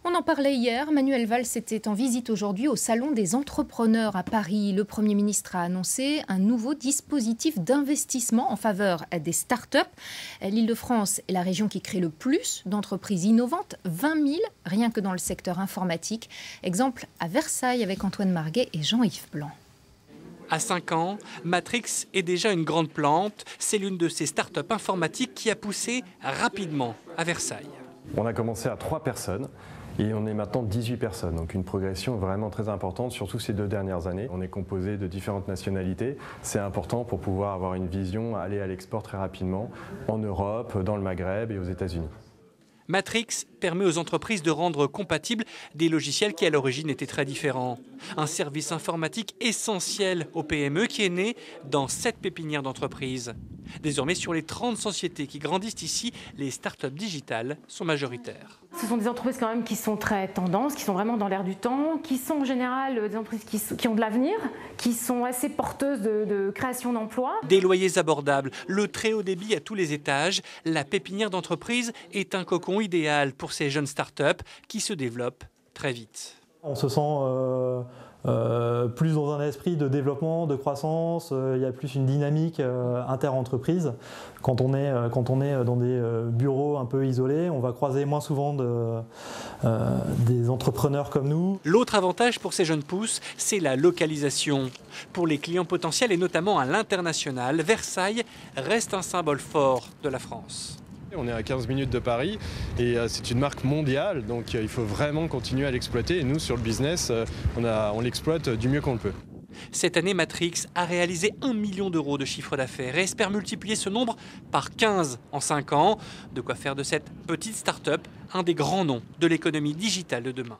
On en parlait hier, Manuel Valls était en visite aujourd'hui au Salon des entrepreneurs à Paris. Le Premier ministre a annoncé un nouveau dispositif d'investissement en faveur des start-up. L'Île-de-France est la région qui crée le plus d'entreprises innovantes, 20 000 rien que dans le secteur informatique. Exemple à Versailles avec Antoine Marguet et Jean-Yves Blanc. À 5 ans, Matrix est déjà une grande plante. C'est l'une de ces start-up informatiques qui a poussé rapidement à Versailles. On a commencé à 3 personnes. Et on est maintenant 18 personnes, donc une progression vraiment très importante, surtout ces 2 dernières années. On est composé de différentes nationalités. C'est important pour pouvoir avoir une vision, aller à l'export très rapidement en Europe, dans le Maghreb et aux États-Unis. Matrix permet aux entreprises de rendre compatibles des logiciels qui à l'origine étaient très différents. Un service informatique essentiel aux PME qui est né dans 7 pépinières d'entreprises. Désormais, sur les 30 sociétés qui grandissent ici, les startups digitales sont majoritaires. Ce sont des entreprises quand même qui sont très tendances, qui sont vraiment dans l'air du temps, qui sont en général des entreprises qui ont de l'avenir, qui sont assez porteuses de création d'emplois. Des loyers abordables, le très haut débit à tous les étages, la pépinière d'entreprise est un cocon idéal pour ces jeunes startups qui se développent très vite. On se sent plus dans un esprit de développement, de croissance, il y a plus une dynamique inter-entreprise. Quand on est dans des bureaux un peu isolés, on va croiser moins souvent des entrepreneurs comme nous. L'autre avantage pour ces jeunes pousses, c'est la localisation. Pour les clients potentiels et notamment à l'international, Versailles reste un symbole fort de la France. On est à 15 minutes de Paris et c'est une marque mondiale, donc il faut vraiment continuer à l'exploiter. Et nous, sur le business, on l'exploite du mieux qu'on le peut. Cette année, Matrix a réalisé 1 million d'euros de chiffre d'affaires et espère multiplier ce nombre par 15 en 5 ans. De quoi faire de cette petite start-up un des grands noms de l'économie digitale de demain.